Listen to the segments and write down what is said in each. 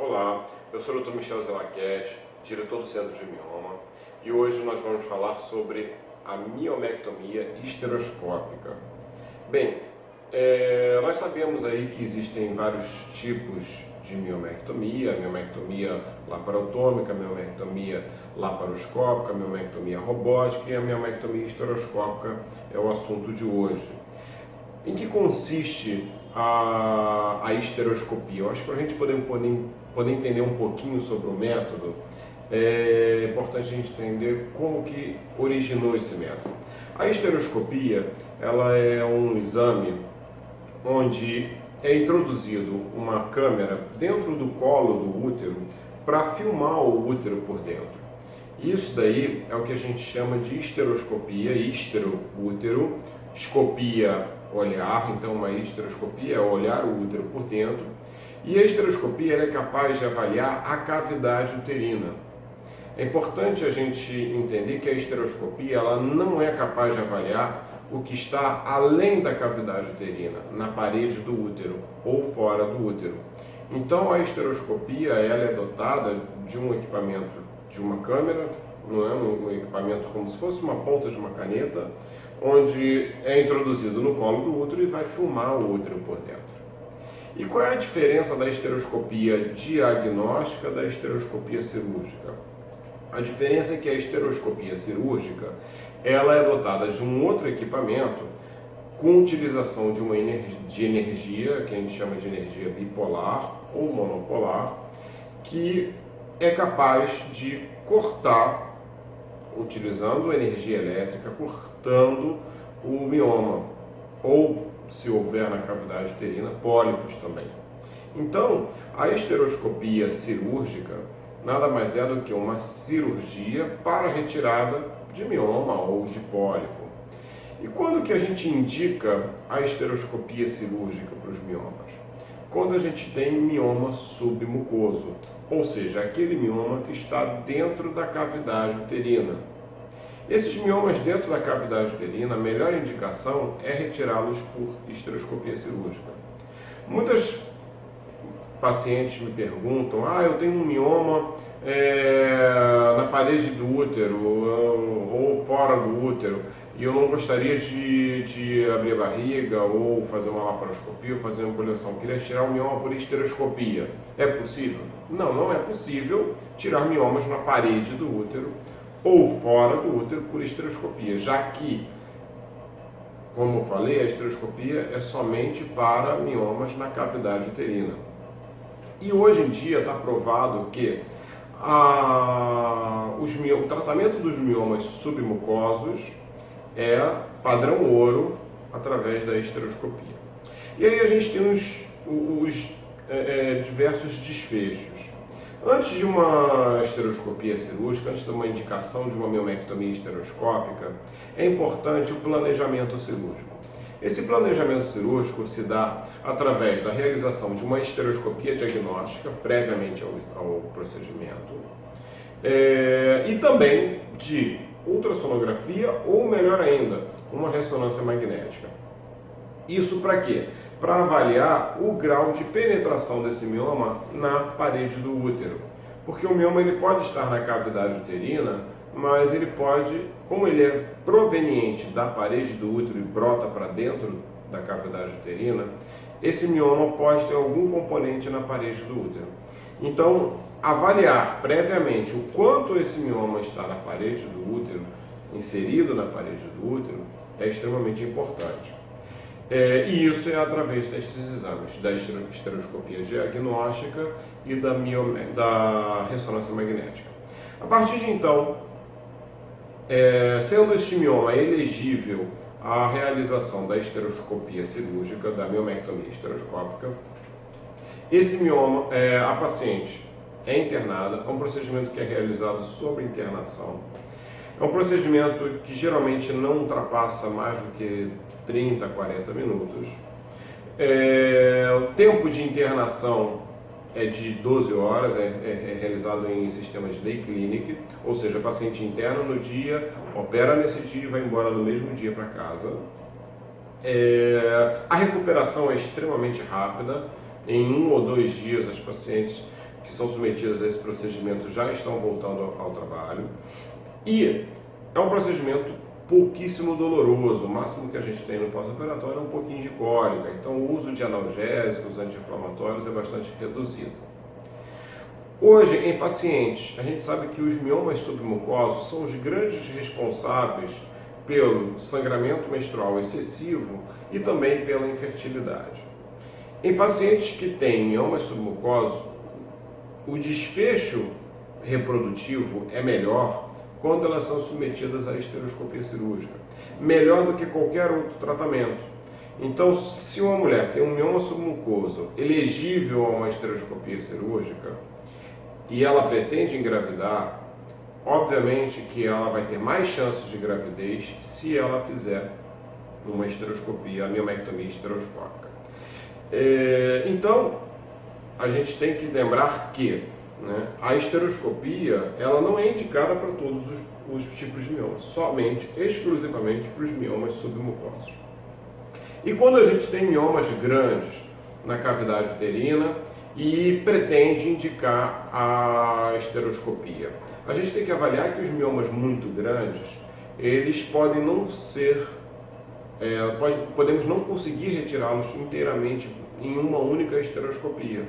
Olá, eu sou o Dr. Michel Zelaquete, diretor do Centro de Mioma, e hoje nós vamos falar sobre a miomectomia histeroscópica. Bem, nós sabemos aí que existem vários tipos de miomectomia, a miomectomia laparotômica, a miomectomia laparoscópica, a miomectomia robótica e a miomectomia histeroscópica é o assunto de hoje. Em que consiste a histeroscopia? Eu acho que para a gente poder entender um pouquinho sobre o método, é importante a gente entender como que originou esse método. A histeroscopia, ela é um exame onde é introduzido uma câmera dentro do colo do útero para filmar o útero por dentro. Isso daí é o que a gente chama de histeroscopia, útero, escopia, olhar. Então uma histeroscopia é olhar o útero por dentro, e a histeroscopia é capaz de avaliar a cavidade uterina. É importante a gente entender que a histeroscopia ela não é capaz de avaliar o que está além da cavidade uterina, na parede do útero ou fora do útero. Então a histeroscopia ela é dotada de um equipamento, de uma câmera, não é um equipamento como se fosse uma ponta de uma caneta, onde é introduzido no colo do útero e vai filmar o útero por dentro. E qual é a diferença da histeroscopia diagnóstica da histeroscopia cirúrgica? A diferença é que a histeroscopia cirúrgica ela é dotada de um outro equipamento com utilização de energia, que a gente chama de energia bipolar ou monopolar, que é capaz de cortar, utilizando energia elétrica, cortando o mioma, ou, se houver na cavidade uterina, pólipos também. Então, a histeroscopia cirúrgica nada mais é do que uma cirurgia para retirada de mioma ou de pólipo. E quando que a gente indica a histeroscopia cirúrgica para os miomas? Quando a gente tem mioma submucoso, ou seja, aquele mioma que está dentro da cavidade uterina. Esses miomas dentro da cavidade uterina, a melhor indicação é retirá-los por histeroscopia cirúrgica. Muitas pacientes me perguntam, eu tenho um mioma na parede do útero ou fora do útero e eu não gostaria de abrir a barriga ou fazer uma laparoscopia ou fazer uma coleção, queria tirar o mioma por histeroscopia. É possível? Não, não é possível tirar miomas na parede do útero ou fora do útero por histeroscopia, já que, como eu falei, a histeroscopia é somente para miomas na cavidade uterina. E hoje em dia está provado que o tratamento dos miomas submucosos é padrão ouro através da histeroscopia. E aí a gente tem os diversos desfechos. Antes de uma histeroscopia cirúrgica, antes de uma indicação de uma miomectomia histeroscópica, é importante o planejamento cirúrgico. Esse planejamento cirúrgico se dá através da realização de uma histeroscopia diagnóstica previamente ao procedimento e também de ultrassonografia ou, melhor ainda, uma ressonância magnética. Isso para quê? Para avaliar o grau de penetração desse mioma na parede do útero. Porque o mioma ele pode estar na cavidade uterina, mas ele pode, como ele é proveniente da parede do útero e brota para dentro da cavidade uterina, esse mioma pode ter algum componente na parede do útero. Então, avaliar previamente o quanto esse mioma está na parede do útero, inserido na parede do útero, é extremamente importante. E isso é através destes exames, da histeroscopia diagnóstica e da ressonância magnética. A partir de então, sendo este mioma elegível à realização da histeroscopia cirúrgica, da miomectomia histeroscópica, esse mioma, a paciente é internada, é um procedimento que é realizado sob internação. É um procedimento que geralmente não ultrapassa mais do que 30 a 40 minutos. O tempo de internação é de 12 horas, é realizado em sistema de day clinic, ou seja, o paciente interna no dia, opera nesse dia e vai embora no mesmo dia para casa. A recuperação é extremamente rápida, em 1 ou 2 dias as pacientes que são submetidas a esse procedimento já estão voltando ao trabalho. E é um procedimento pouquíssimo doloroso. O máximo que a gente tem no pós-operatório é um pouquinho de cólica. Então o uso de analgésicos, anti-inflamatórios é bastante reduzido. Hoje, em pacientes, a gente sabe que os miomas submucosos são os grandes responsáveis pelo sangramento menstrual excessivo e também pela infertilidade. Em pacientes que têm miomas submucosos, o desfecho reprodutivo é melhor quando elas são submetidas à esteroscopia cirúrgica, melhor do que qualquer outro tratamento. Então, se uma mulher tem um mioma submucoso elegível a uma esteroscopia cirúrgica e ela pretende engravidar, obviamente que ela vai ter mais chances de gravidez se ela fizer uma esteroscopia, a miomectomia esteroscópica. Então, a gente tem que lembrar que, né, a esteroscopia ela não é indicada para todos os tipos de miomas, somente, exclusivamente para os miomas submucosos. E quando a gente tem miomas grandes na cavidade uterina e pretende indicar a esteroscopia, a gente tem que avaliar que os miomas muito grandes, eles podem não ser, podemos não conseguir retirá-los inteiramente em uma única esteroscopia.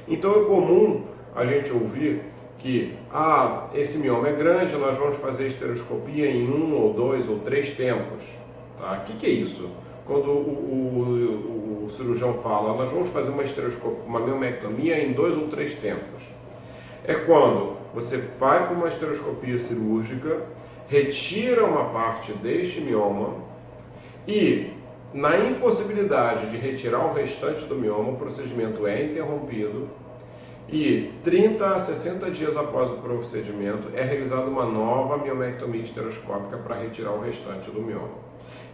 Então é comum a gente ouvir que esse mioma é grande, nós vamos fazer esteroscopia em 1 ou 2 ou 3 tempos. Tá? O que é isso? Quando o cirurgião fala, nós vamos fazer uma miomectomia em 2 ou 3 tempos. É quando você vai para uma esteroscopia cirúrgica, retira uma parte deste mioma e, na impossibilidade de retirar o restante do mioma, o procedimento é interrompido e 30 a 60 dias após o procedimento é realizada uma nova miomectomia esteroscópica para retirar o restante do mioma.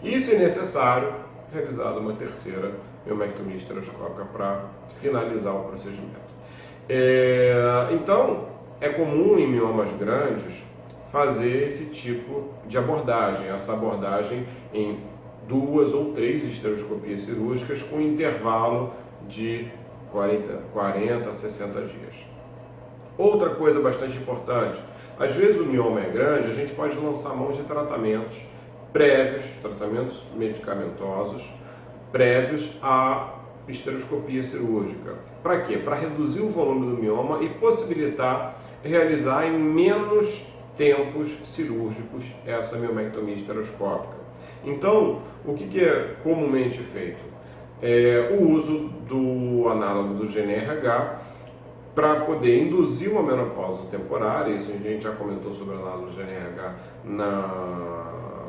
E, se necessário, realizada uma terceira miomectomia esteroscópica para finalizar o procedimento. Então, é comum em miomas grandes fazer esse tipo de abordagem, essa abordagem em 2 ou 3 esteroscopias cirúrgicas com intervalo de 40 a 60 dias. Outra coisa bastante importante, às vezes o mioma é grande, a gente pode lançar mão de tratamentos prévios, tratamentos medicamentosos prévios à esteroscopia cirúrgica. Para quê? Para reduzir o volume do mioma e possibilitar realizar em menos tempos cirúrgicos essa miomectomia esteroscópica. Então, o que é comumente feito? É o uso do análogo do GnRH para poder induzir uma menopausa temporária. Isso a gente já comentou sobre o análogo do GnRH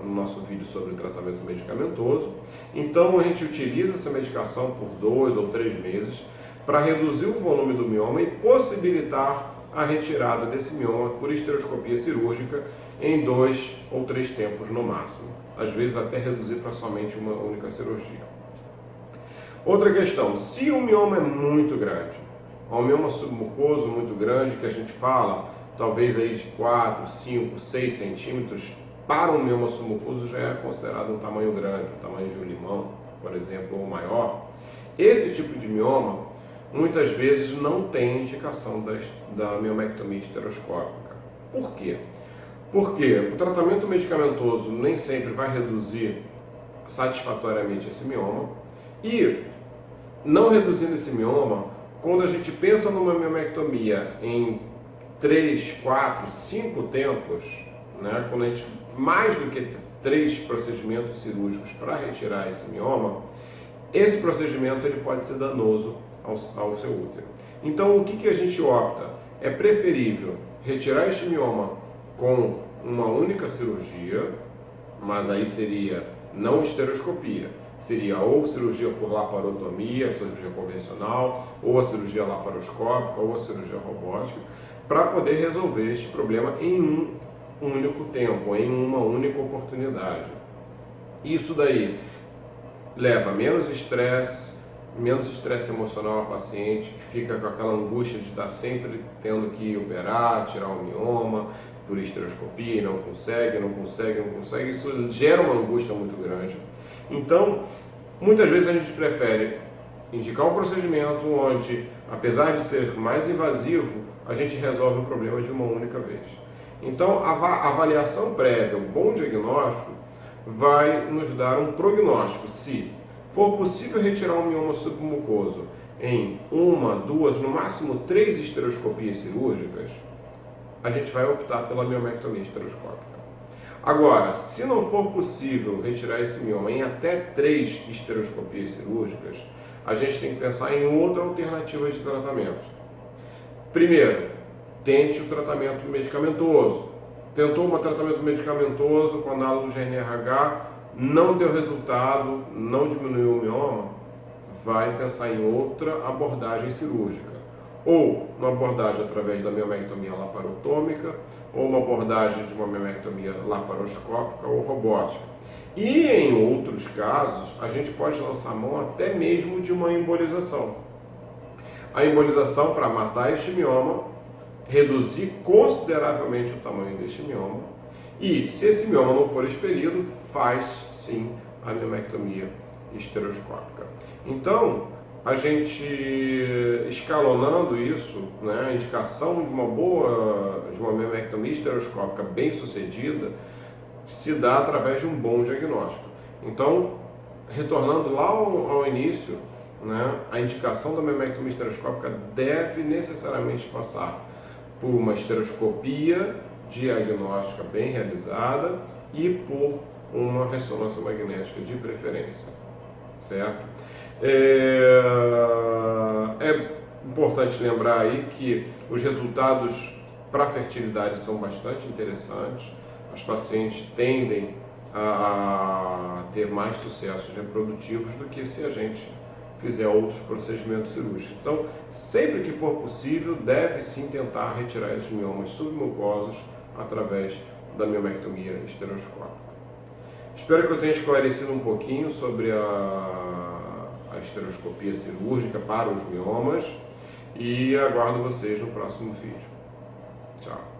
no nosso vídeo sobre tratamento medicamentoso. Então a gente utiliza essa medicação por 2 ou 3 meses para reduzir o volume do mioma e possibilitar a retirada desse mioma por esteroscopia cirúrgica em 2 ou 3 tempos no máximo. Às vezes até reduzir para somente uma única cirurgia. Outra questão, se o mioma é muito grande, um mioma submucoso muito grande, que a gente fala talvez aí de 4, 5, 6 centímetros, para um mioma submucoso já é considerado um tamanho grande, um tamanho de um limão, por exemplo, ou maior. Esse tipo de mioma, muitas vezes, não tem indicação da miomectomia esteroscópica. Por quê? Porque o tratamento medicamentoso nem sempre vai reduzir satisfatoriamente esse mioma e, não reduzindo esse mioma, quando a gente pensa numa miomectomia em 3, 4, 5 tempos, né, quando a gente mais do que 3 procedimentos cirúrgicos para retirar esse mioma, esse procedimento ele pode ser danoso ao seu útero. Então, o que a gente opta? É preferível retirar este mioma com uma única cirurgia, mas aí seria não esteroscopia, seria ou cirurgia por laparotomia, cirurgia convencional, ou a cirurgia laparoscópica, ou a cirurgia robótica, para poder resolver este problema em um único tempo, em uma única oportunidade. Isso daí leva menos estresse emocional ao paciente, que fica com aquela angústia de estar sempre tendo que operar, tirar o mioma por esteroscopia, não consegue, isso gera uma angústia muito grande. Então, muitas vezes a gente prefere indicar um procedimento onde, apesar de ser mais invasivo, a gente resolve o problema de uma única vez. Então, a avaliação prévia, um bom diagnóstico, vai nos dar um prognóstico. Se for possível retirar um mioma submucoso em 1, 2, no máximo 3 esteroscopias cirúrgicas, a gente vai optar pela miomectomia esteroscópica. Agora, se não for possível retirar esse mioma em até 3 esteroscopias cirúrgicas, a gente tem que pensar em outra alternativa de tratamento. Primeiro, tente o tratamento medicamentoso. Tentou um tratamento medicamentoso com análogo GNRH, não deu resultado, não diminuiu o mioma, vai pensar em outra abordagem cirúrgica. Ou uma abordagem através da miomectomia laparotômica, ou uma abordagem de uma miomectomia laparoscópica ou robótica. E em outros casos, a gente pode lançar mão até mesmo de uma embolização. A embolização para matar este mioma, reduzir consideravelmente o tamanho deste mioma, e se esse mioma não for expelido, faz sim a miomectomia esteroscópica. Então, a gente escalonando isso, né, a indicação de uma miomectomia esteroscópica bem sucedida se dá através de um bom diagnóstico. Então, retornando lá ao início, né, a indicação da miomectomia esteroscópica deve necessariamente passar por uma esteroscopia diagnóstica bem realizada e por uma ressonância magnética de preferência, certo? É importante lembrar aí que os resultados para a fertilidade são bastante interessantes. As pacientes tendem a ter mais sucessos reprodutivos do que se a gente fizer outros procedimentos cirúrgicos. Então, sempre que for possível, deve sim tentar retirar esses miomas submucosos através da miomectomia esteroscópica. Espero que eu tenha esclarecido um pouquinho sobre a esteroscopia cirúrgica para os miomas e aguardo vocês no próximo vídeo. Tchau!